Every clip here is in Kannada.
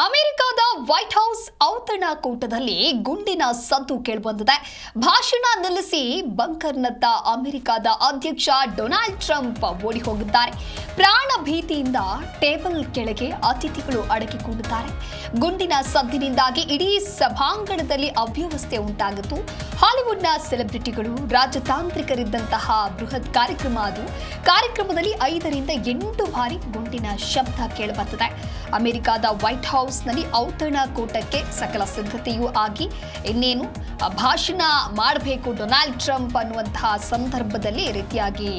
ಅಮೆರಿಕದ ವೈಟ್ ಹೌಸ್ ಔತಣಕೂಟದಲ್ಲಿ ಗುಂಡಿನ ಸದ್ದು ಕೇಳಿಬಂದಿದೆ. ಭಾಷಣ ನಿಲ್ಲಿಸಿ ಬಂಕರ್ನತ್ತ ಅಮೆರಿಕದ ಅಧ್ಯಕ್ಷ ಡೊನಾಲ್ಡ್ ಟ್ರಂಪ್ ಓಡಿ ಹೋಗಿದ್ದಾರೆ. ಪ್ರಾಣ ಭೀತಿಯಿಂದ ಟೇಬಲ್ ಕೆಳಗೆ ಅತಿಥಿಗಳು ಅಡಗಿಕೊಂಡಿದ್ದಾರೆ. ಗುಂಡಿನ ಸದ್ದಿನಿಂದಾಗಿ ಇಡೀ ಸಭಾಂಗಣದಲ್ಲಿ ಅವ್ಯವಸ್ಥೆ ಉಂಟಾಗಿತ್ತು. ಹಾಲಿವುಡ್ನ ಸೆಲೆಬ್ರಿಟಿಗಳು, ರಾಜತಾಂತ್ರಿಕರಿದ್ದಂತಹ ಬೃಹತ್ ಕಾರ್ಯಕ್ರಮ ಅದು. ಕಾರ್ಯಕ್ರಮದಲ್ಲಿ 5 ರಿಂದ 8 ಬಾರಿ ಗುಂಡಿನ ಶಬ್ದ ಕೇಳಿಬಂದಿದೆ. ಅಮೆರಿಕದ ವೈಟ್ ಹೌಸ್ನಲ್ಲಿ ಔತಣಕೂಟಕ್ಕೆ ಸಕಲ ಸಿದ್ಧತೆಯೂ ಆಗಿ ಇನ್ನೇನು ಭಾಷಣ ಮಾಡಬೇಕು ಡೊನಾಲ್ಡ್ ಟ್ರಂಪ್ ಅನ್ನುವಂತಹ ಸಂದರ್ಭದಲ್ಲಿ ಈ ರೀತಿಯಾಗಿ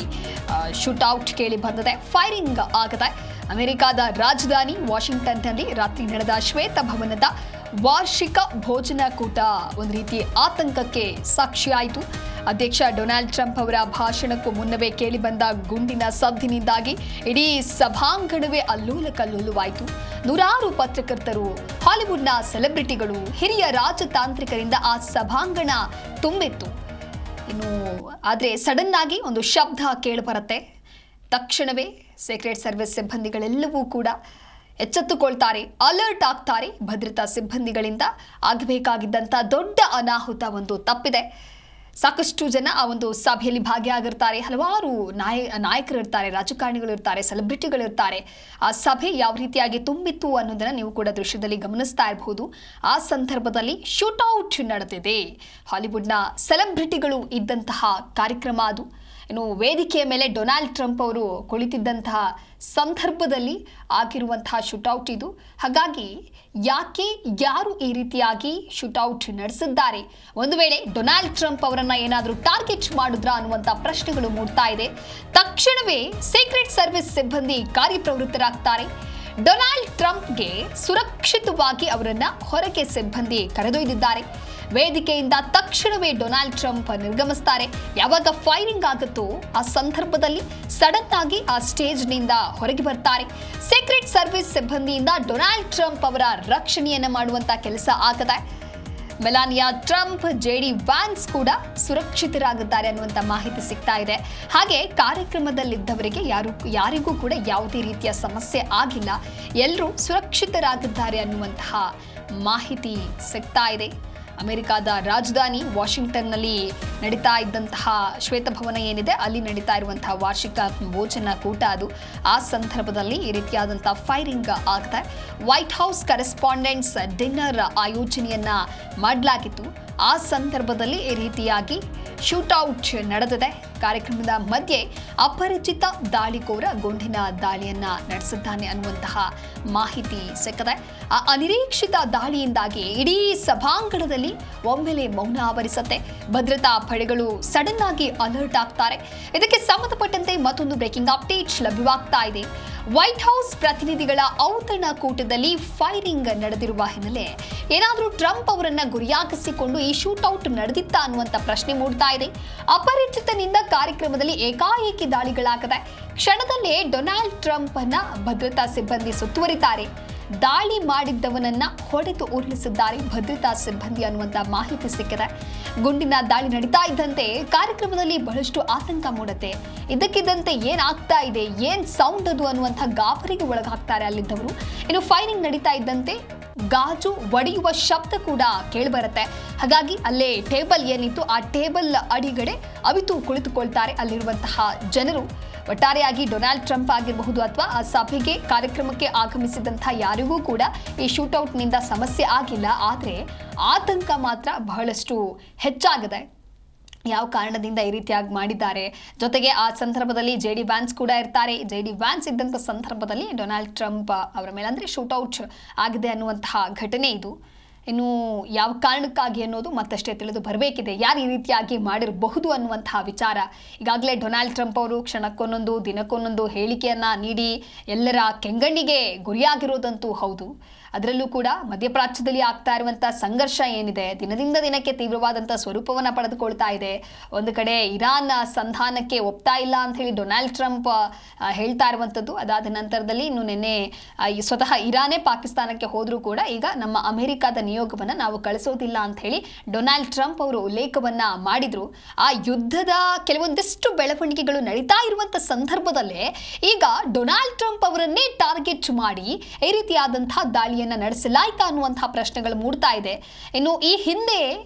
ಶೂಟ್ಔಟ್ ಕೇಳಿ ಬಂದಿದೆ. ಫೈರಿಂಗ್ ಆಗದೆ ಅಮೆರಿಕದ ರಾಜಧಾನಿ ವಾಷಿಂಗ್ಟನ್ನಲ್ಲಿ ರಾತ್ರಿ ನಡೆದ ಶ್ವೇತಭವನದ ವಾರ್ಷಿಕ ಭೋಜನಕೂಟ ಒಂದು ರೀತಿ ಆತಂಕಕ್ಕೆ ಸಾಕ್ಷಿಯಾಯಿತು. ಅಧ್ಯಕ್ಷ ಡೊನಾಲ್ಡ್ ಟ್ರಂಪ್ ಅವರ ಭಾಷಣಕ್ಕೂ ಮುನ್ನವೇ ಕೇಳಿಬಂದ ಗುಂಡಿನ ಸದ್ದಿನಿಂದಾಗಿ ಇಡೀ ಸಭಾಂಗಣವೇ ಅಲ್ಲೋಲ ಕಲ್ಲೋಲವಾಯಿತು. ನೂರಾರು ಪತ್ರಕರ್ತರು, ಹಾಲಿವುಡ್ನ ಸೆಲೆಬ್ರಿಟಿಗಳು, ಹಿರಿಯ ರಾಜತಾಂತ್ರಿಕರಿಂದ ಆ ಸಭಾಂಗಣ ತುಂಬಿತ್ತು. ಆದರೆ ಸಡನ್ ಆಗಿ ಒಂದು ಶಬ್ದ ಕೇಳಿಬರುತ್ತೆ. ತಕ್ಷಣವೇ ಸೀಕ್ರೆಟ್ ಸರ್ವಿಸ್ ಸಿಬ್ಬಂದಿಗಳೆಲ್ಲವೂ ಕೂಡ ಎಚ್ಚೆತ್ತುಕೊಳ್ತಾರೆ, ಅಲರ್ಟ್ ಆಗ್ತಾರೆ. ಭದ್ರತಾ ಸಿಬ್ಬಂದಿಗಳಿಂದ ಆಗಬೇಕಾಗಿದ್ದಂಥ ದೊಡ್ಡ ಅನಾಹುತ ಒಂದು ತಪ್ಪಿದೆ. ಸಾಕಷ್ಟು ಜನ ಆ ಒಂದು ಸಭೆಯಲ್ಲಿ ಭಾಗಿಯಾಗಿರ್ತಾರೆ. ಹಲವಾರು ನಾಯಕರು ಇರ್ತಾರೆ, ರಾಜಕಾರಣಿಗಳು ಇರ್ತಾರೆ, ಸೆಲೆಬ್ರಿಟಿಗಳು ಇರ್ತಾರೆ. ಆ ಸಭೆ ಯಾವ ರೀತಿಯಾಗಿ ತುಂಬಿತ್ತು ಅನ್ನೋದನ್ನ ನೀವು ಕೂಡ ದೃಶ್ಯದಲ್ಲಿ ಗಮನಿಸ್ತಾ ಇರಬಹುದು. ಆ ಸಂದರ್ಭದಲ್ಲಿ ಶೂಟ್ಔಟ್ ನಡೆದಿದೆ. ಹಾಲಿವುಡ್ನ ಸೆಲೆಬ್ರಿಟಿಗಳು ಇದ್ದಂತಹ ಕಾರ್ಯಕ್ರಮ ಅದು. ವೇದಿಕೆಯ ಮೇಲೆ ಡೊನಾಲ್ಡ್ ಟ್ರಂಪ್ ಅವರು ಕುಳಿತಿದ್ದಂತಹ ಸಂದರ್ಭದಲ್ಲಿ ಆಗಿರುವಂತಹ ಶೂಟ್ಔಟ್ ಇದು. ಹಾಗಾಗಿ ಯಾರು ಈ ರೀತಿಯಾಗಿ ಶೂಟ್ಔಟ್ ನಡೆಸಿದ್ದಾರೆ? ಒಂದು ವೇಳೆ ಡೊನಾಲ್ಡ್ ಟ್ರಂಪ್ ಅವರನ್ನ ಏನಾದರೂ ಟಾರ್ಗೆಟ್ ಮಾಡಿದ್ರಾ ಅನ್ನುವಂಥ ಪ್ರಶ್ನೆಗಳು ಮೂಡ್ತಾ ಇದೆ. ತಕ್ಷಣವೇ ಸೀಕ್ರೆಟ್ ಸರ್ವಿಸ್ ಸಿಬ್ಬಂದಿ ಕಾರ್ಯಪ್ರವೃತ್ತರಾಗ್ತಾರೆ. ಡೊನಾಲ್ಡ್ ಟ್ರಂಪ್ಗೆ ಸುರಕ್ಷಿತವಾಗಿ ಅವರನ್ನ ಹೊರಗೆ ಸಿಬ್ಬಂದಿ ಕರೆದೊಯ್ದಿದ್ದಾರೆ. ವೇದಿಕೆಯಿಂದ ತಕ್ಷಣವೇ ಡೊನಾಲ್ಡ್ ಟ್ರಂಪ್ ನಿರ್ಗಮಿಸ್ತಾರೆ. ಯಾವಾಗ ಫೈರಿಂಗ್ ಆಗುತ್ತೋ ಆ ಸಂದರ್ಭದಲ್ಲಿ ಸಡನ್ ಆಗಿ ಆ ಸ್ಟೇಜ್ನಿಂದ ಹೊರಗೆ ಬರ್ತಾರೆ. ಸೀಕ್ರೆಟ್ ಸರ್ವಿಸ್ ಸಿಬ್ಬಂದಿಯಿಂದ ಡೊನಾಲ್ಡ್ ಟ್ರಂಪ್ ಅವರ ರಕ್ಷಣೆಯನ್ನು ಮಾಡುವಂತ ಕೆಲಸ ಆಗದೆ. ಮೆಲಾನಿಯಾ ಟ್ರಂಪ್, JD ವ್ಯಾನ್ಸ್ ಕೂಡ ಸುರಕ್ಷಿತರಾಗಿದ್ದಾರೆ ಅನ್ನುವಂಥ ಮಾಹಿತಿ ಸಿಗ್ತಾ ಇದೆ. ಹಾಗೆ ಕಾರ್ಯಕ್ರಮದಲ್ಲಿದ್ದವರಿಗೆ ಯಾರಿಗೂ ಕೂಡ ಯಾವುದೇ ರೀತಿಯ ಸಮಸ್ಯೆ ಆಗಿಲ್ಲ, ಎಲ್ಲರೂ ಸುರಕ್ಷಿತರಾಗಿದ್ದಾರೆ ಅನ್ನುವಂತಹ ಮಾಹಿತಿ ಸಿಗ್ತಾ ಇದೆ. ಅಮೆರಿಕದ ರಾಜಧಾನಿ ವಾಷಿಂಗ್ಟನ್ನಲ್ಲಿ ನಡೀತಾ ಇದ್ದಂತಹ ಶ್ವೇತಭವನ ಏನಿದೆ ಅಲ್ಲಿ ನಡೀತಾ ಇರುವಂತಹ ವಾರ್ಷಿಕ ಭೋಜನ ಕೂಟ ಅದು. ಆ ಸಂದರ್ಭದಲ್ಲಿ ಈ ರೀತಿಯಾದಂತಹ ಫೈರಿಂಗ್ ಆಗ್ತಾ ವೈಟ್ ಹೌಸ್ ಕರೆಸ್ಪಾಂಡೆಂಟ್ಸ್ ಡಿನ್ನರ್ ಆಯೋಜನೆಯನ್ನ ಮಾಡಲಾಗಿತ್ತು. ಆ ಸಂದರ್ಭದಲ್ಲಿ ಈ ರೀತಿಯಾಗಿ ಶೂಟ್ಔಟ್ ನಡೆದಿದೆ. ಕಾರ್ಯಕ್ರಮದ ಮಧ್ಯೆ ಅಪರಿಚಿತ ದಾಳಿಕೋರ ಗುಂಡಿನ ದಾಳಿಯನ್ನ ನಡೆಸಿದ್ದಾನೆ ಅನ್ನುವಂತಹ ಮಾಹಿತಿ ಸಿಕ್ಕಿದೆ. ಆ ಅನಿರೀಕ್ಷಿತ ದಾಳಿಯಿಂದಾಗಿ ಇಡೀ ಸಭಾಂಗಣದಲ್ಲಿ ಒಮ್ಮೆಲೆ ಮೌನ ಆವರಿಸುತ್ತೆ. ಭದ್ರತಾ ಪಡೆಗಳು ಸಡನ್ ಆಗಿ ಅಲರ್ಟ್ ಆಗ್ತಾರೆ. ಇದಕ್ಕೆ ಸಂಬಂಧಪಟ್ಟಂತೆ ಮತ್ತೊಂದು ಬ್ರೇಕಿಂಗ್ ಅಪ್ಡೇಟ್ ಲಭ್ಯವಾಗ್ತಾ ಇದೆ. ವೈಟ್ ಹೌಸ್ ಪ್ರತಿನಿಧಿಗಳ ಔತಣಕೂಟದಲ್ಲಿ ಫೈರಿಂಗ್ ನಡೆದಿರುವ ಹಿನ್ನೆಲೆ ಏನಾದರೂ ಟ್ರಂಪ್ ಅವರನ್ನ ಗುರಿಯಾಗಿಸಿಕೊಂಡು ಈ ಶೂಟ್ಔಟ್ ನಡೆದಿತ್ತಾ ಅನ್ನುವಂಥ ಪ್ರಶ್ನೆ ಮೂಡ್ತಾ ಇದೆ. ಅಪರಿಚಿತನಿಂದ ಕಾರ್ಯಕ್ರಮದಲ್ಲಿ ಏಕಾಏಕಿ ದಾಳಿಗಳಾಗದೆ ಕ್ಷಣದಲ್ಲೇ ಡೊನಾಲ್ಡ್ ಟ್ರಂಪ್ ಅನ್ನ ಭದ್ರತಾ ಸಿಬ್ಬಂದಿ ಸುತ್ತುವರಿತಾರೆ. ದಾಳಿ ಮಾಡಿದ್ದವನನ್ನ ಹೊಡೆದು ಉರುಳಿಸಿದ್ದಾರೆ ಭದ್ರತಾ ಸಿಬ್ಬಂದಿ ಅನ್ನುವಂಥ ಮಾಹಿತಿ ಸಿಕ್ಕಿದೆ. ಗುಂಡಿನ ದಾಳಿ ನಡೀತಾ ಇದ್ದಂತೆ ಕಾರ್ಯಕ್ರಮದಲ್ಲಿ ಬಹಳಷ್ಟು ಆತಂಕ ಮೂಡುತ್ತೆ. ಇದಕ್ಕಿದ್ದಂತೆ ಏನಾಗ್ತಾ ಇದೆ, ಏನ್ ಸೌಂಡ್ ಅದು ಅನ್ನುವಂಥ ಗಾಬರಿಗೆ ಒಳಗಾಗ್ತಾರೆ ಅಲ್ಲಿದ್ದವರು. ಇನ್ನು ಫೈರಿಂಗ್ ನಡೀತಾ ಇದ್ದಂತೆ ಗಾಜು ಒಡೆಯುವ ಶಬ್ದ ಕೂಡ ಕೇಳಿಬರುತ್ತೆ. ಹಾಗಾಗಿ ಅಲ್ಲೇ ಟೇಬಲ್ ಏನಿತ್ತು ಆ ಟೇಬಲ್ ಅಡಿಗಡೆ ಅವಿತು ಕುಳಿತುಕೊಳ್ತಾರೆ ಅಲ್ಲಿರುವಂತಹ ಜನರು. ಒಟ್ಟಾರೆಯಾಗಿ ಡೊನಾಲ್ಡ್ ಟ್ರಂಪ್ ಆಗಿರಬಹುದು ಅಥವಾ ಆ ಸಭೆಗೆ ಕಾರ್ಯಕ್ರಮಕ್ಕೆ ಆಗಮಿಸಿದಂತಹ ಯಾರಿಗೂ ಕೂಡ ಈ ಶೂಟ್ಔಟ್ನಿಂದ ಸಮಸ್ಯೆ ಆಗಿಲ್ಲ. ಆದರೆ ಆತಂಕ ಮಾತ್ರ ಬಹಳಷ್ಟು ಹೆಚ್ಚಾಗಿದೆ. ಯಾವ ಕಾರಣದಿಂದ ಈ ರೀತಿಯಾಗಿ ಮಾಡಿದ್ದಾರೆ? ಜೊತೆಗೆ ಆ ಸಂದರ್ಭದಲ್ಲಿ JD ವ್ಯಾನ್ಸ್ ಕೂಡ ಇರ್ತಾರೆ. JD ವ್ಯಾನ್ಸ್ ಇದ್ದಂಥ ಸಂದರ್ಭದಲ್ಲಿ ಡೊನಾಲ್ಡ್ ಟ್ರಂಪ್ ಅವರ ಮೇಲೆ ಅಂದರೆ ಶೂಟ್ಔಟ್ ಆಗಿದೆ ಅನ್ನುವಂತಹ ಘಟನೆ ಇದು. ಇನ್ನು ಯಾವ ಕಾರಣಕ್ಕಾಗಿ ಅನ್ನೋದು ಮತ್ತಷ್ಟೇ ತಿಳಿದು ಬರಬೇಕಿದೆ. ಯಾರು ಈ ರೀತಿಯಾಗಿ ಮಾಡಿರಬಹುದು ಅನ್ನುವಂತಹ ವಿಚಾರ. ಈಗಾಗಲೇ ಡೊನಾಲ್ಡ್ ಟ್ರಂಪ್ ಅವರು ಕ್ಷಣಕ್ಕೊಂದೊಂದು ದಿನಕ್ಕೊಂದೊಂದು ಹೇಳಿಕೆಯನ್ನ ನೀಡಿ ಎಲ್ಲರ ಕೆಂಗಣ್ಣಿಗೆ ಗುರಿಯಾಗಿರೋದಂತೂ ಹೌದು. ಅದರಲ್ಲೂ ಕೂಡ ಮಧ್ಯಪ್ರಾಚ್ಯದಲ್ಲಿ ಆಗ್ತಾ ಇರುವಂತಹ ಸಂಘರ್ಷ ಏನಿದೆ ದಿನದಿಂದ ದಿನಕ್ಕೆ ತೀವ್ರವಾದಂಥ ಸ್ವರೂಪವನ್ನು ಪಡೆದುಕೊಳ್ತಾ ಇದೆ. ಒಂದು ಕಡೆ ಇರಾನ್ ಸಂಧಾನಕ್ಕೆ ಒಪ್ತಾ ಇಲ್ಲ ಅಂತ ಹೇಳಿ ಡೊನಾಲ್ಡ್ ಟ್ರಂಪ್ ಹೇಳ್ತಾ ಇರುವಂಥದ್ದು. ಅದಾದ ನಂತರದಲ್ಲಿ ಇನ್ನು ನಿನ್ನೆ ಸ್ವತಃ ಇರಾನೇ ಪಾಕಿಸ್ತಾನಕ್ಕೆ ಹೋದರೂ ಕೂಡ ಈಗ ನಮ್ಮ ಅಮೆರಿಕದ ನಿಯೋಗವನ್ನ ನಾವು ಕಳಿಸೋದಿಲ್ಲ ಅಂತ ಹೇಳಿ ಡೊನಾಲ್ಡ್ ಟ್ರಂಪ್ ಅವರು ಉಲ್ಲೇಖವನ್ನ ಮಾಡಿದ್ರು. ಆ ಯುದ್ಧದ ಕೆಲವೊಂದಿಷ್ಟು ಬೆಳವಣಿಗೆಗಳು ನಡೀತಾ ಇರುವಂತ ಸಂದರ್ಭದಲ್ಲೇ ಈಗ ಡೊನಾಲ್ಡ್ ಟ್ರಂಪ್ ಅವರನ್ನೇ ಟಾರ್ಗೆಟ್ ಮಾಡಿ ಈ ರೀತಿಯಾದಂತಹ ದಾಳಿಯನ್ನ ನಡೆಸಲಾಯ್ತಾ ಅನ್ನುವಂತಹ ಪ್ರಶ್ನೆಗಳು ಮೂಡ್ತಾ ಇದೆ. ಇನ್ನು ಈ ಹಿಂದೆ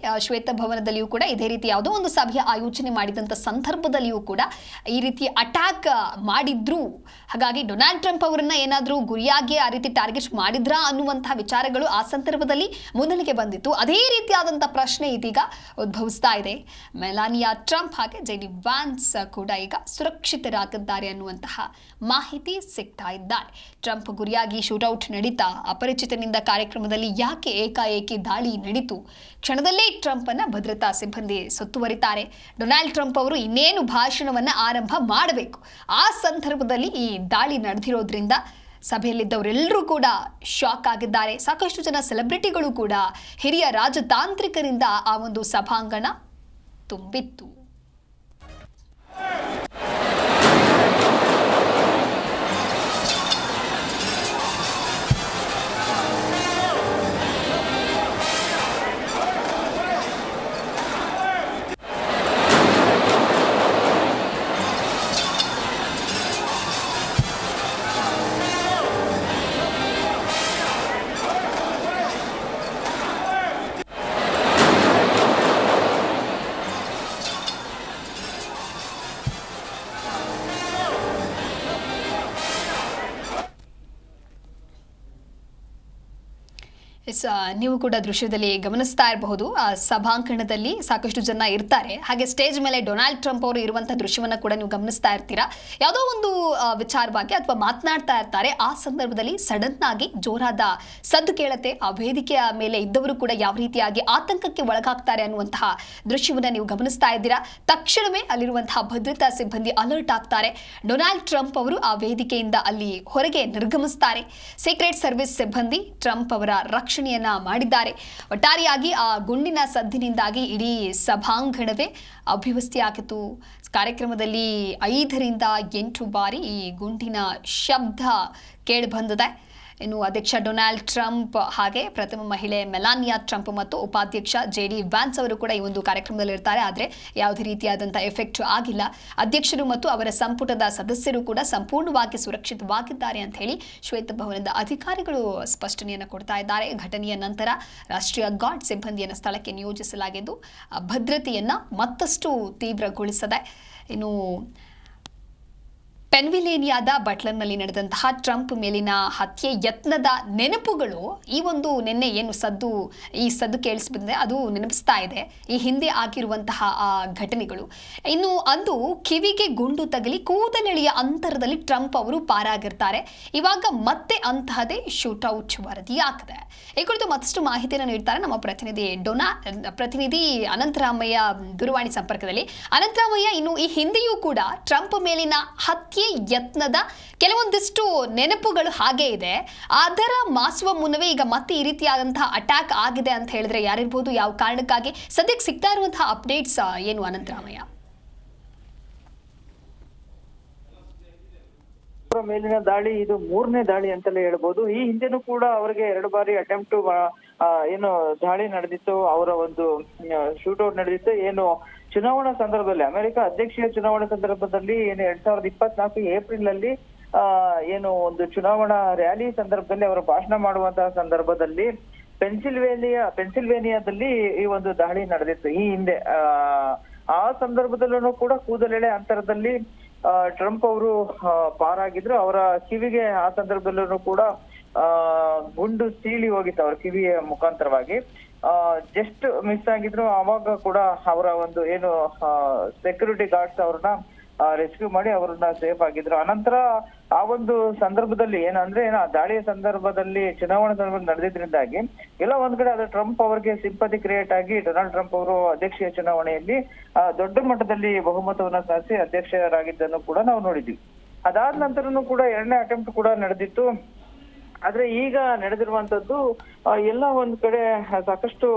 ಶ್ವೇತಭವನದಲ್ಲಿಯೂ ಕೂಡ ಇದೇ ರೀತಿ ಯಾವುದೋ ಒಂದು ಸಭೆಯ ಆಯೋಜನೆ ಮಾಡಿದಂತ ಸಂದರ್ಭದಲ್ಲಿಯೂ ಕೂಡ ಈ ರೀತಿ ಅಟ್ಯಾಕ್ ಮಾಡಿದ್ರು. ಹಾಗಾಗಿ ಡೊನಾಲ್ಡ್ ಟ್ರಂಪ್ ಅವರನ್ನ ಏನಾದರೂ ಗುರಿಯಾಗಿ ಆ ರೀತಿ ಟಾರ್ಗೆಟ್ ಮಾಡಿದ್ರಾ ಅನ್ನುವಂತಹ ವಿಚಾರಗಳು ಆ ಸಂದರ್ಭದಲ್ಲಿ ಮುನ್ನೆಲೆಗೆ ಬಂದಿತ್ತು. ಅದೇ ರೀತಿಯಾದಂತಹ ಪ್ರಶ್ನೆ ಇದೀಗ ಉದ್ಭವಿಸ್ತಾ ಇದೆ. ಮೆಲಾನಿಯಾ ಟ್ರಂಪ್ ಹಾಗೆ JD ವ್ಯಾನ್ಸ್ ಕೂಡ ಈಗ ಸುರಕ್ಷಿತರಾಗಿದ್ದಾರೆ ಅನ್ನುವಂತಹ ಮಾಹಿತಿ ಸಿಗ್ತಾ ಇದ್ದಾರೆ. ಟ್ರಂಪ್ ಗುರಿಯಾಗಿ ಶೂಟೌಟ್ ನಡೀತಾ ಅಪರಿಚಿತನಿಂದ ಕಾರ್ಯಕ್ರಮದಲ್ಲಿ ಯಾಕೆ ಏಕಾಏಕಿ ದಾಳಿ ನಡೀತು? ಕ್ಷಣದಲ್ಲೇ ಟ್ರಂಪ್ ಅನ್ನ ಭದ್ರತಾ ಸಿಬ್ಬಂದಿ ಸುತ್ತುವರಿತಾರೆ. ಡೊನಾಲ್ಡ್ ಟ್ರಂಪ್ ಅವರು ಇನ್ನೇನು ಭಾಷಣವನ್ನ ಆರಂಭ ಮಾಡಬೇಕು, ಆ ಸಂದರ್ಭದಲ್ಲಿ ಈ ದಾಳಿ ನಡೆದಿರೋದ್ರಿಂದ ಸಭೆಯಲ್ಲಿದ್ದವರೆಲ್ಲರೂ ಕೂಡ ಶಾಕ್ ಆಗಿದ್ದಾರೆ. ಸಾಕಷ್ಟು ಜನ ಸೆಲೆಬ್ರಿಟಿಗಳು ಕೂಡ ಹಿರಿಯ ರಾಜತಾಂತ್ರಿಕರಿಂದ ಆ ಒಂದು ಸಭಾಂಗಣ ತುಂಬಿತ್ತು. ನೀವು ಕೂಡ ದೃಶ್ಯದಲ್ಲಿ ಗಮನಿಸ್ತಾ ಇರಬಹುದು. ಆ ಸಭಾಂಗಣದಲ್ಲಿ ಸಾಕಷ್ಟು ಜನ ಇರ್ತಾರೆ. ಹಾಗೆ ಸ್ಟೇಜ್ ಮೇಲೆ ಡೊನಾಲ್ಡ್ ಟ್ರಂಪ್ ಅವರು ಇರುವಂತಹ ದೃಶ್ಯವನ್ನ ಕೂಡ ನೀವು ಗಮನಿಸ್ತಾ ಇರ್ತೀರಾ. ಯಾವುದೋ ಒಂದು ವಿಚಾರವಾಗಿ ಅಥವಾ ಮಾತನಾಡ್ತಾ ಇರ್ತಾರೆ. ಆ ಸಂದರ್ಭದಲ್ಲಿ ಸಡನ್ ಆಗಿ ಜೋರಾದ ಸದ್ದು ಕೇಳತ್ತೆ. ಆ ವೇದಿಕೆಯ ಮೇಲೆ ಇದ್ದವರು ಕೂಡ ಯಾವ ರೀತಿಯಾಗಿ ಆತಂಕಕ್ಕೆ ಒಳಗಾಗ್ತಾರೆ ಅನ್ನುವಂತಹ ದೃಶ್ಯವನ್ನ ನೀವು ಗಮನಿಸ್ತಾ ಇದ್ದೀರಾ. ತಕ್ಷಣವೇ ಅಲ್ಲಿರುವಂತಹ ಭದ್ರತಾ ಸಿಬ್ಬಂದಿ ಅಲರ್ಟ್ ಆಗ್ತಾರೆ. ಡೊನಾಲ್ಡ್ ಟ್ರಂಪ್ ಅವರು ಆ ವೇದಿಕೆಯಿಂದ ಅಲ್ಲಿ ಹೊರಗೆ ನಿರ್ಗಮಿಸ್ತಾರೆ. ಸೀಕ್ರೆಟ್ ಸರ್ವಿಸ್ ಸಿಬ್ಬಂದಿ ಟ್ರಂಪ್ ಅವರ ರಕ್ಷಣೆಯನ್ನ ಮಾಡಿದ್ದಾರೆ. ಒಟ್ಟಾರೆಯಾಗಿ ಆ ಗುಂಡಿನ ಸದ್ದಿನಿಂದಾಗಿ ಇಡೀ ಸಭಾಂಗಣವೇ ಅವ್ಯವಸ್ಥೆಯಾಗಿತ್ತು. ಕಾರ್ಯಕ್ರಮದಲ್ಲಿ 5 ರಿಂದ 8 ಬಾರಿ ಈ ಗುಂಡಿನ ಶಬ್ದ ಕೇಳಿಬಂದಿದೆ. ಇನ್ನು ಅಧ್ಯಕ್ಷ ಡೊನಾಲ್ಡ್ ಟ್ರಂಪ್ ಹಾಗೆ ಪ್ರಥಮ ಮಹಿಳೆ ಮೆಲಾನಿಯಾ ಟ್ರಂಪ್ ಮತ್ತು ಉಪಾಧ್ಯಕ್ಷ JD ವ್ಯಾನ್ಸ್ ಅವರು ಕೂಡ ಈ ಒಂದು ಕಾರ್ಯಕ್ರಮದಲ್ಲಿ ಇರ್ತಾರೆ. ಆದರೆ ಯಾವುದೇ ರೀತಿಯಾದಂತಹ ಎಫೆಕ್ಟ್ ಆಗಿಲ್ಲ. ಅಧ್ಯಕ್ಷರು ಮತ್ತು ಅವರ ಸಂಪುಟದ ಸದಸ್ಯರು ಕೂಡ ಸಂಪೂರ್ಣವಾಗಿ ಸುರಕ್ಷಿತವಾಗಿದ್ದಾರೆ ಅಂತ ಹೇಳಿ ಶ್ವೇತಭವನದ ಅಧಿಕಾರಿಗಳು ಸ್ಪಷ್ಟನೆಯನ್ನು ಕೊಡ್ತಾ ಇದ್ದಾರೆ. ಘಟನೆಯ ನಂತರ ರಾಷ್ಟ್ರೀಯ ಗಾರ್ಡ್ ಸಿಬ್ಬಂದಿಯನ್ನು ಸ್ಥಳಕ್ಕೆ ನಿಯೋಜಿಸಲಾಗಿದ್ದು ಭದ್ರತೆಯನ್ನ ಮತ್ತಷ್ಟು ತೀವ್ರಗೊಳಿಸಿದೆ. ಇನ್ನು ಪೆನ್ಸಿಲ್ವೇನಿಯಾದ ಬಟ್ಲರ್ನಲ್ಲಿ ನಡೆದಂತಹ ಟ್ರಂಪ್ ಮೇಲಿನ ಹತ್ಯೆ ಯತ್ನದ ನೆನಪುಗಳು ಈ ಒಂದು ನಿನ್ನೆ ಏನು ಈ ಸದ್ದು ಕೇಳಿಸ್ಬಂದಿದೆ ಅದು ನೆನಪಿಸ್ತಾ ಇದೆ. ಈ ಹಿಂದೆ ಆಗಿರುವಂತಹ ಆ ಘಟನೆಗಳು. ಇನ್ನು ಅಂದು ಕಿವಿಗೆ ಗುಂಡು ತಗಲಿ ಕೂದಲೆಳೆಯ ಅಂತರದಲ್ಲಿ ಟ್ರಂಪ್ ಅವರು ಪಾರಾಗಿರ್ತಾರೆ. ಇವಾಗ ಮತ್ತೆ ಅಂತಹದೇ ಶೂಟೌಟ್ ವರದಿಯಾಗಿದೆ. ಈ ಕುರಿತು ಮತ್ತಷ್ಟು ಮಾಹಿತಿಯನ್ನು ನೀಡ್ತಾರೆ ನಮ್ಮ ಪ್ರತಿನಿಧಿ ಅನಂತರಾಮಯ್ಯ ದೂರವಾಣಿ ಸಂಪರ್ಕದಲ್ಲಿ. ಅನಂತರಾಮಯ್ಯ, ಇನ್ನು ಈ ಹಿಂದೆಯೂ ಕೂಡ ಟ್ರಂಪ್ ಮೇಲಿನ ಹತ್ಯೆ ಯತ್ನದ ಕೆಲವೊಂದಿಷ್ಟು ನೆನಪುಗಳು ಹಾಗೆ ಇದೆ. ಅದರ ಮಾಸುವ ಮುನ್ನವೇ ಈಗ ಮತ್ತೆ ಈ ರೀತಿಯಾದಂತಹ ಅಟ್ಯಾಕ್ ಆಗಿದೆ ಅಂತ ಹೇಳಿದ್ರೆ ಯಾರಿರ್ಬೋದು, ಯಾವ ಕಾರಣಕ್ಕಾಗಿ, ಸದ್ಯಕ್ಕೆ ಸಿಗ್ತಾ ಇರುವಂತಹ ಅಪ್ಡೇಟ್ಸ್ ಏನು ಅನಂತರಾಮಯ್ಯ? ಮೇಲಿನ ದಾಳಿ ಇದು 3ನೇ ದಾಳಿ ಅಂತಲೇ ಹೇಳ್ಬೋದು. ಈ ಹಿಂದೆನೂ ಕೂಡ ಅವರಿಗೆ 2 ಬಾರಿ ಅಟೆಂಪ್ಟ್ ಏನು ದಾಳಿ ನಡೆದಿತ್ತು, ಅವರ ಒಂದು ಶೂಟೌಟ್ ನಡೆದಿತ್ತು. ಏನು ಚುನಾವಣಾ ಸಂದರ್ಭದಲ್ಲಿ, ಅಮೆರಿಕ ಅಧ್ಯಕ್ಷೀಯ ಚುನಾವಣಾ ಸಂದರ್ಭದಲ್ಲಿ ಏನು 2024 ಏಪ್ರಿಲ್ ಅಲ್ಲಿ ಏನು ಒಂದು ಚುನಾವಣಾ ರ್ಯಾಲಿ ಸಂದರ್ಭದಲ್ಲಿ ಅವರು ಭಾಷಣ ಮಾಡುವಂತಹ ಸಂದರ್ಭದಲ್ಲಿ ಪೆನ್ಸಿಲ್ವೇನಿಯಾದಲ್ಲಿ ಈ ಒಂದು ದಾಳಿ ನಡೆದಿತ್ತು ಈ ಹಿಂದೆ. ಆ ಸಂದರ್ಭದಲ್ಲೂ ಕೂಡ ಕೂದಲೆಳೆ ಅಂತರದಲ್ಲಿ ಟ್ರಂಪ್ ಅವರು ಪಾರಾಗಿದ್ರು. ಅವರ ಕಿವಿಗೆ ಆ ಸಂದರ್ಭದಲ್ಲೂ ಕೂಡ ಗುಂಡು ಸೀಳಿ ಹೋಗಿತ್ತು ಅವರ ಕಿವಿಯ ಮುಖಾಂತರವಾಗಿ. ಜಸ್ಟ್ ಮಿಸ್ ಆಗಿದ್ರು. ಅವಾಗ ಕೂಡ ಅವರ ಒಂದು ಏನು ಸೆಕ್ಯೂರಿಟಿ ಗಾರ್ಡ್ಸ್ ಅವ್ರನ್ನ ರೆಸ್ಕ್ಯೂ ಮಾಡಿ ಅವ್ರನ್ನ ಸೇಫ್ ಆಗಿದ್ರು. ಅನಂತರ ಆ ಒಂದು ಸಂದರ್ಭದಲ್ಲಿ ಏನಂದ್ರೆ ದಾಳಿಯ ಸಂದರ್ಭದಲ್ಲಿ ಚುನಾವಣಾ ಸಂದರ್ಭ ನಡೆದಿದ್ರಿಂದಾಗಿ ಎಲ್ಲ ಒಂದ್ ಕಡೆ ಅದು ಟ್ರಂಪ್ ಅವರಿಗೆ ಸಿಂಪತಿ ಕ್ರಿಯೇಟ್ ಆಗಿ ಡೊನಾಲ್ಡ್ ಟ್ರಂಪ್ ಅವರು ಅಧ್ಯಕ್ಷೀಯ ಚುನಾವಣೆಯಲ್ಲಿ ದೊಡ್ಡ ಮಟ್ಟದಲ್ಲಿ ಬಹುಮತವನ್ನ ಸಾಧಿಸಿ ಅಧ್ಯಕ್ಷರಾಗಿದ್ದನ್ನು ಕೂಡ ನಾವು ನೋಡಿದ್ವಿ. ಅದಾದ ನಂತರನೂ ಕೂಡ 2ನೇ ಅಟೆಂಪ್ಟ್ ಕೂಡ ನಡೆದಿತ್ತು. ಆದ್ರೆ ಈಗ ನಡೆದಿರುವಂತದ್ದು ಎಲ್ಲ ಒಂದ್ ಕಡೆ ಸಾಕಷ್ಟು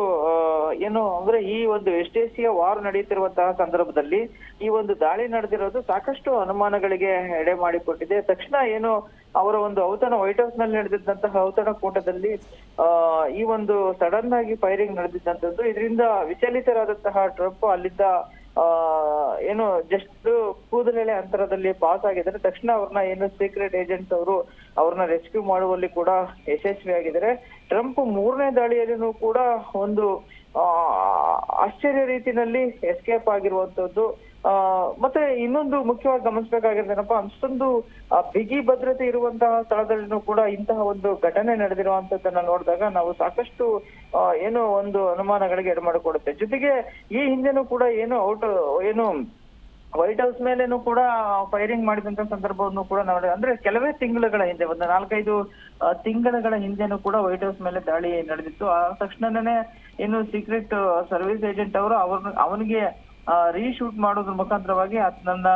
ಏನು ಅಂದ್ರೆ ಈ ಒಂದು ವೆಸ್ಟ್ ಏಷ್ಯಾ ವಾರ್ ನಡೆಯುತ್ತಿರುವಂತಹ ಸಂದರ್ಭದಲ್ಲಿ ಈ ಒಂದು ದಾಳಿ ನಡೆದಿರೋದು ಸಾಕಷ್ಟು ಅನುಮಾನಗಳಿಗೆ ಎಡೆ ಮಾಡಿಕೊಟ್ಟಿದೆ. ತಕ್ಷಣ ಏನು ಅವರ ಒಂದು ಔತಣ ವೈಟ್ ಹೌಸ್ ನಲ್ಲಿ ನಡೆದಿದ್ದಂತಹ ಔತಣ ಕೂಟದಲ್ಲಿ ಈ ಒಂದು ಸಡನ್ ಆಗಿ ಫೈರಿಂಗ್ ನಡೆದಿದ್ದಂತದ್ದು. ಇದರಿಂದ ವಿಚಲಿತರಾದಂತಹ ಟ್ರಂಪ್ ಅಲ್ಲಿದ್ದ ಏನು ಜಸ್ಟ್ ಕೂದಲೆಳೆ ಅಂತರದಲ್ಲಿ ಪಾಸ್ ಆಗಿದ್ದಾರೆ. ತಕ್ಷಣ ಅವ್ರನ್ನ ಏನು ಸೀಕ್ರೆಟ್ ಏಜೆಂಟ್ಸ್ ಅವರು ಅವ್ರನ್ನ ರೆಸ್ಕ್ಯೂ ಮಾಡುವಲ್ಲಿ ಕೂಡ ಯಶಸ್ವಿಯಾಗಿದ್ದಾರೆ. ಟ್ರಂಪ್ ಮೂರನೇ ದಾಳಿಯಲ್ಲಿನೂ ಕೂಡ ಒಂದು ಆಶ್ಚರ್ಯ ರೀತಿಯಲ್ಲಿ ಎಸ್ಕೇಪ್ ಆಗಿರುವಂತದ್ದು. ಮತ್ತೆ ಇನ್ನೊಂದು ಮುಖ್ಯವಾಗಿ ಗಮನಿಸಬೇಕಾಗಿರೋದೇನಪ್ಪಾ, ಅಷ್ಟೊಂದು ಬಿಗಿ ಭದ್ರತೆ ಇರುವಂತಹ ಸ್ಥಳದಲ್ಲಿನೂ ಕೂಡ ಇಂತಹ ಒಂದು ಘಟನೆ ನಡೆದಿರುವಂತದ್ದನ್ನ ನೋಡಿದಾಗ ನಾವು ಸಾಕಷ್ಟು ಏನು ಒಂದು ಅನುಮಾನಗಳಿಗೆ ಎಡೆ ಮಾಡಿಕೊಡುತ್ತೆ. ಜೊತೆಗೆ ಈ ಹಿಂದೆನೂ ಕೂಡ ಏನು ವೈಟ್ ಹೌಸ್ ಮೇಲೇನು ಕೂಡ ಫೈರಿಂಗ್ ಮಾಡಿದಂತ ಸಂದರ್ಭವನ್ನು ಕೂಡ ನೋಡಿ, ಅಂದ್ರೆ ಕೆಲವೇ ತಿಂಗಳುಗಳ ಹಿಂದೆ, ಒಂದು 4-5 ತಿಂಗಳ ಹಿಂದೆನೂ ಕೂಡ ವೈಟ್ ಹೌಸ್ ಮೇಲೆ ದಾಳಿ ನಡೆದಿತ್ತು. ಆ ತಕ್ಷಣನೇ ಏನು ಸೀಕ್ರೆಟ್ ಸರ್ವಿಸ್ ಏಜೆಂಟ್ ಅವರು ಅವನಿಗೆ ರೀಶೂಟ್ ಮಾಡೋದ್ರ ಮುಖಾಂತರವಾಗಿ ನನ್ನ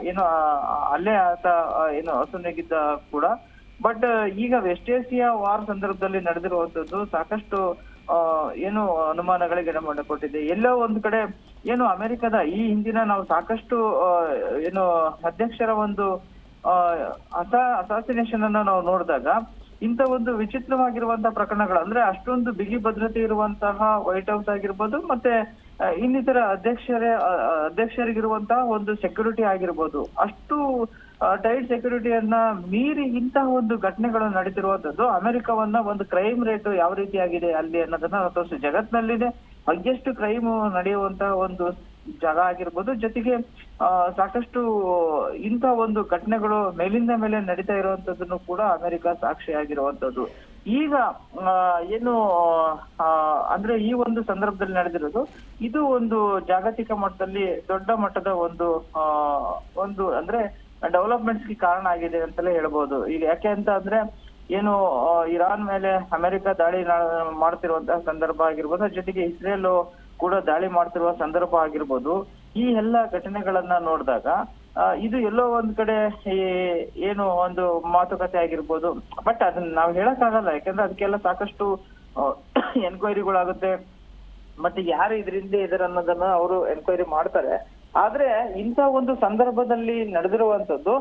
ಏನು ಅಲ್ಲೇ ಆತ ಏನು ಹಸುನೆಗಿದ್ದ ಕೂಡ. ಬಟ್ ಈಗ ವೆಸ್ಟ್ ಏಷ್ಯಾ ವಾರ್ ಸಂದರ್ಭದಲ್ಲಿ ನಡೆದಿರುವಂತದ್ದು ಸಾಕಷ್ಟು ಏನು ಅನುಮಾನಗಳಿಗೆ ಎಡೆ ಮಾಡಿಕೊಟ್ಟಿದೆ. ಎಲ್ಲೋ ಒಂದು ಕಡೆ ಏನು ಅಮೆರಿಕದ ಈ ಹಿಂದಿನ ನಾವು ಸಾಕಷ್ಟು ಏನು ಅಧ್ಯಕ್ಷರ ಒಂದು ಅಸಾಸಿನೇಷನ್ ಅನ್ನ ನಾವು ನೋಡಿದಾಗ ಇಂಥ ಒಂದು ವಿಚಿತ್ರವಾಗಿರುವಂತಹ ಪ್ರಕರಣಗಳು, ಅಂದ್ರೆ ಅಷ್ಟೊಂದು ಬಿಗಿ ಭದ್ರತೆ ಇರುವಂತಹ ವೈಟ್ ಹೌಸ್ ಆಗಿರ್ಬೋದು, ಮತ್ತೆ ಇನ್ನಿತರ ಅಧ್ಯಕ್ಷರಿಗಿರುವಂತಹ ಒಂದು ಸೆಕ್ಯೂರಿಟಿ ಆಗಿರ್ಬೋದು, ಅಷ್ಟು ಟೈಟ್ ಸೆಕ್ಯೂರಿಟಿಯನ್ನ ಮೀರಿ ಇಂತಹ ಒಂದು ಘಟನೆಗಳು ನಡೀತಿರುವಂತದ್ದು ಅಮೆರಿಕವನ್ನ ಒಂದು ಕ್ರೈಮ್ ರೇಟ್ ಯಾವ ರೀತಿಯಾಗಿದೆ ಅಲ್ಲಿ ಅನ್ನೋದನ್ನ ತೋರಿಸಿ, ಜಗತ್ತಿನಲ್ಲಿದೆ ಹೈಯೆಸ್ಟ್ ಕ್ರೈಮ್ ನಡೆಯುವಂತಹ ಒಂದು ಜಾಗ ಆಗಿರ್ಬೋದು. ಜೊತೆಗೆ ಸಾಕಷ್ಟು ಇಂಥ ಒಂದು ಘಟನೆಗಳು ಮೇಲಿಂದ ಮೇಲೆ ನಡೀತಾ ಇರುವಂತದ್ದನ್ನು ಕೂಡ ಅಮೆರಿಕ ಸಾಕ್ಷಿಯಾಗಿರುವಂತದ್ದು. ಈಗ ಏನು ಅಂದ್ರೆ ಈ ಒಂದು ಸಂದರ್ಭದಲ್ಲಿ ನಡೆದಿರೋದು ಇದು ಒಂದು ಜಾಗತಿಕ ಮಟ್ಟದಲ್ಲಿ ದೊಡ್ಡ ಮಟ್ಟದ ಒಂದು ಅಂದ್ರೆ ಡೆವಲಪ್ಮೆಂಟ್ಸ್ಗೆ ಕಾರಣ ಆಗಿದೆ ಅಂತಲೇ ಹೇಳ್ಬೋದು. ಈಗ ಯಾಕೆ ಅಂತ ಅಂದ್ರೆ ಏನು ಇರಾನ್ ಮೇಲೆ ಅಮೆರಿಕ ದಾಳಿ ಮಾಡ್ತಿರುವಂತಹ ಸಂದರ್ಭ ಆಗಿರ್ಬೋದು, ಜೊತೆಗೆ ಇಸ್ರೇಲ್ ಕೂಡ ದಾಳಿ ಮಾಡ್ತಿರುವ ಸಂದರ್ಭ ಆಗಿರ್ಬೋದು. ಈ ಎಲ್ಲ ಘಟನೆಗಳನ್ನ ನೋಡಿದಾಗ ಇದು ಎಲ್ಲೋ ಒಂದ್ ಕಡೆ ಏನು ಒಂದು ಮಾತುಕತೆ ಆಗಿರ್ಬೋದು. ಬಟ್ ಅದನ್ನ ನಾವು ಹೇಳಕ್ಕಾಗಲ್ಲ, ಯಾಕಂದ್ರೆ ಅದಕ್ಕೆಲ್ಲ ಸಾಕಷ್ಟು ಎನ್ಕ್ವೈರಿಗಳಾಗುತ್ತೆ. ಮತ್ತೆ ಯಾರು ಇದರಿಂದ ಅನ್ನೋದನ್ನ ಅವರು ಎನ್ಕ್ವೈರಿ ಮಾಡ್ತಾರೆ. ಆದ್ರೆ ಇಂಥ ಒಂದು ಸಂದರ್ಭದಲ್ಲಿ ನಡೆದಿರುವಂತದ್ದು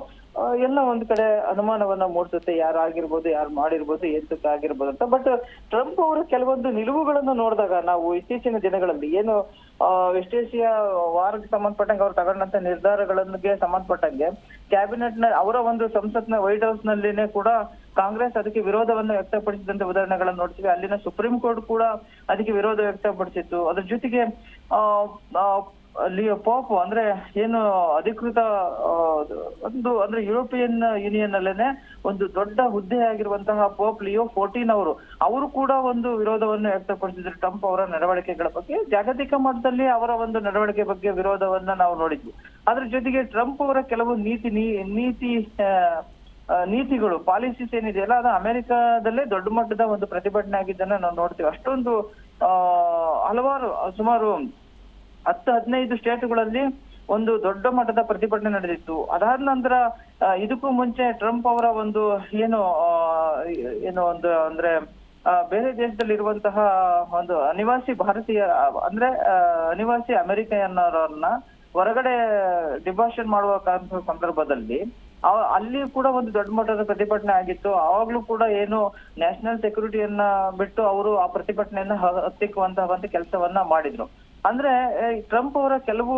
ಎಲ್ಲ ಒಂದ್ ಕಡೆ ಅನುಮಾನವನ್ನ ಮೂಡಿಸುತ್ತೆ, ಯಾರಾಗಿರ್ಬೋದು, ಯಾರು ಮಾಡಿರ್ಬೋದು, ಎಂತಕ್ಕಾಗಿರ್ಬೋದು ಅಂತ. ಬಟ್ ಟ್ರಂಪ್ ಅವರ ಕೆಲವೊಂದು ನಿಲುವುಗಳನ್ನು ನೋಡಿದಾಗ ನಾವು ಇತ್ತೀಚಿನ ದಿನಗಳಲ್ಲಿ ಏನು ವೆಸ್ಟ್ ಏಷ್ಯಾ ವಾರಕ್ಕೆ ಸಂಬಂಧಪಟ್ಟಂಗೆ ಅವ್ರು ತಗೊಂಡಂತ ನಿರ್ಧಾರಗಳಿಗೆ ಸಂಬಂಧಪಟ್ಟಂಗೆ ಕ್ಯಾಬಿನೆಟ್ ನ ಅವರ ಒಂದು ಸಂಸತ್ನ ವೈಟ್ ಹೌಸ್ ನಲ್ಲಿನೇ ಕೂಡ ಕಾಂಗ್ರೆಸ್ ಅದಕ್ಕೆ ವಿರೋಧವನ್ನು ವ್ಯಕ್ತಪಡಿಸಿದಂತ ಉದಾಹರಣೆಗಳನ್ನು ನೋಡ್ತೀವಿ. ಅಲ್ಲಿನ ಸುಪ್ರೀಂ ಕೋರ್ಟ್ ಕೂಡ ಅದಕ್ಕೆ ವಿರೋಧ ವ್ಯಕ್ತಪಡಿಸಿತ್ತು. ಅದ್ರ ಜೊತೆಗೆ ಪೋಪ್ ಅಂದ್ರೆ ಏನು ಅಧಿಕೃತ ಒಂದು ಅಂದ್ರೆ ಯುರೋಪಿಯನ್ ಯೂನಿಯನ್ ಅಲ್ಲೇನೆ ಒಂದು ದೊಡ್ಡ ಹುದ್ದೆ ಆಗಿರುವಂತಹ ಪೋಪ್ ಲಿಯೋ 14 ಅವರು ಕೂಡ ಒಂದು ವಿರೋಧವನ್ನು ವ್ಯಕ್ತಪಡಿಸಿದ್ರು ಟ್ರಂಪ್ ಅವರ ನಡವಳಿಕೆಗಳ ಬಗ್ಗೆ. ಜಾಗತಿಕ ಮಟ್ಟದಲ್ಲಿ ಅವರ ಒಂದು ನಡವಳಿಕೆ ಬಗ್ಗೆ ವಿರೋಧವನ್ನ ನಾವು ನೋಡಿದ್ವಿ. ಅದ್ರ ಜೊತೆಗೆ ಟ್ರಂಪ್ ಅವರ ಕೆಲವು ನೀತಿಗಳು ಪಾಲಿಸೀಸ್ ಏನಿದೆಯಲ್ಲ ಅದು ಅಮೆರಿಕದಲ್ಲೇ ದೊಡ್ಡ ಮಟ್ಟದ ಒಂದು ಪ್ರತಿಭಟನೆ ಆಗಿದ್ದನ್ನ ನಾವು ನೋಡ್ತೀವಿ. ಅಷ್ಟೊಂದು ಸುಮಾರು 10-15 ಸ್ಟೇಟ್ಗಳಲ್ಲಿ ಒಂದು ದೊಡ್ಡ ಮಟ್ಟದ ಪ್ರತಿಭಟನೆ ನಡೆದಿತ್ತು. ಅದಾದ ನಂತರ ಇದಕ್ಕೂ ಮುಂಚೆ ಟ್ರಂಪ್ ಅವರ ಒಂದು ಏನು ಒಂದು ಅಂದ್ರೆ ಬೇರೆ ದೇಶದಲ್ಲಿರುವಂತಹ ಒಂದು ಅನಿವಾಸಿ ಭಾರತೀಯ ಅಂದ್ರೆ ಅನಿವಾಸಿ ಅಮೆರಿಕನ್ನರನ್ನ ಹೊರಗಡೆ ಡಿಪಾರ್ಷನ್ ಮಾಡುವ ಸಂದರ್ಭದಲ್ಲಿ ಅಲ್ಲಿ ಕೂಡ ಒಂದು ದೊಡ್ಡ ಮಟ್ಟದ ಪ್ರತಿಭಟನೆ ಆಗಿತ್ತು. ಆವಾಗ್ಲೂ ಕೂಡ ಏನು ನ್ಯಾಷನಲ್ ಸೆಕ್ಯೂರಿಟಿಯನ್ನ ಬಿಟ್ಟು ಅವರು ಆ ಪ್ರತಿಭಟನೆಯನ್ನ ಹತ್ತಿಕ್ಕುವಂತಹ ಕೆಲಸವನ್ನ ಮಾಡಿದ್ರು. ಅಂದ್ರೆ ಟ್ರಂಪ್ ಅವರ ಕೆಲವು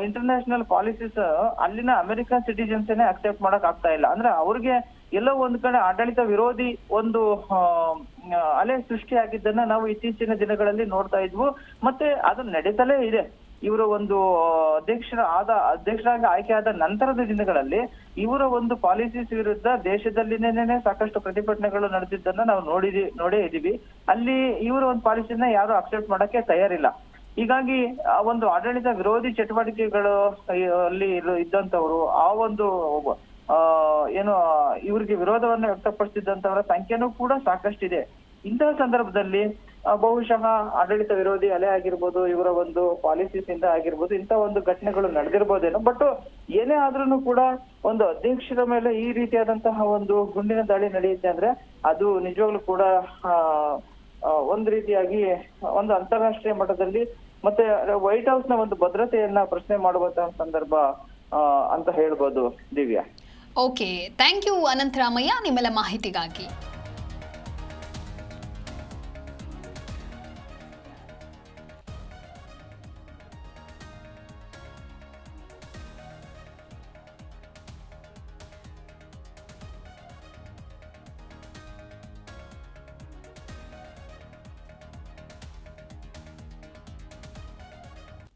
ಇಂಟರ್ನ್ಯಾಷನಲ್ ಪಾಲಿಸೀಸ್ ಅಲ್ಲಿನ ಅಮೆರಿಕನ್ ಸಿಟಿಜನ್ಸ್ ಅಕ್ಸೆಪ್ಟ್ ಮಾಡಕ್ ಆಗ್ತಾ ಇಲ್ಲ. ಅಂದ್ರೆ ಅವ್ರಿಗೆ ಎಲ್ಲೋ ಒಂದ್ ಕಡೆ ಆಡಳಿತ ವಿರೋಧಿ ಒಂದು ಅಲೆ ಸೃಷ್ಟಿ ಆಗಿದ್ದನ್ನ ನಾವು ಇತ್ತೀಚಿನ ದಿನಗಳಲ್ಲಿ ನೋಡ್ತಾ ಇದ್ವು. ಮತ್ತೆ ಅದು ನಡೀತಲೇ ಇದೆ. ಇವರ ಒಂದು ಅಧ್ಯಕ್ಷರಾಗಿ ಆಯ್ಕೆ ಆದ ನಂತರದ ದಿನಗಳಲ್ಲಿ ಇವರ ಒಂದು ಪಾಲಿಸೀಸ್ ವಿರುದ್ಧ ದೇಶದಲ್ಲಿನೇ ಸಾಕಷ್ಟು ಪ್ರತಿಭಟನೆಗಳು ನಡೆದಿದ್ದನ್ನ ನಾವು ನೋಡೇ ಇದೀವಿ. ಅಲ್ಲಿ ಇವರ ಒಂದು ಪಾಲಿಸಿನ ಯಾರು ಅಕ್ಸೆಪ್ಟ್ ಮಾಡಕ್ಕೆ ತಯಾರಿಲ್ಲ. ಹೀಗಾಗಿ ಆ ಒಂದು ಆಡಳಿತ ವಿರೋಧಿ ಚಟುವಟಿಕೆಗಳು ಅಲ್ಲಿ ಇದ್ದಂತವ್ರು ಆ ಒಂದು ಏನು ಇವ್ರಿಗೆ ವಿರೋಧವನ್ನು ವ್ಯಕ್ತಪಡಿಸಿದಂತವರ ಸಂಖ್ಯೆನೂ ಕೂಡ ಸಾಕಷ್ಟಿದೆ. ಇಂತಹ ಸಂದರ್ಭದಲ್ಲಿ ಬಹುಶಃ ಆಡಳಿತ ವಿರೋಧಿ ಅಲೆ ಆಗಿರ್ಬೋದು, ಇವರ ಒಂದು ಪಾಲಿಸೀಸ್ ಇಂದ ಆಗಿರ್ಬೋದು, ಇಂಥ ಒಂದು ಘಟನೆಗಳು ನಡೆದಿರ್ಬೋದೇನೋ. ಬಟ್ ಏನೇ ಆದ್ರೂ ಕೂಡ ಒಂದು ಅಧ್ಯಕ್ಷರ ಮೇಲೆ ಈ ರೀತಿಯಾದಂತಹ ಒಂದು ಗುಂಡಿನ ದಾಳಿ ನಡೆಯುತ್ತೆ ಅಂದ್ರೆ ಅದು ನಿಜವಾಗ್ಲೂ ಕೂಡ ಒಂದು ರೀತಿಯಾಗಿ ಒಂದು ಅಂತಾರಾಷ್ಟ್ರೀಯ ಮಟ್ಟದಲ್ಲಿ ಮತ್ತೆ ವೈಟ್ ಹೌಸ್ ನ ಒಂದು ಭದ್ರತೆಯನ್ನ ಪ್ರಶ್ನೆ ಮಾಡುವಂತಹ ಸಂದರ್ಭ ಅಂತ ಹೇಳ್ಬೋದು Divya. Okay, thank you Anantharamaiah ನಿಮ್ಮೆಲ್ಲ ಮಾಹಿತಿಗಾಗಿ.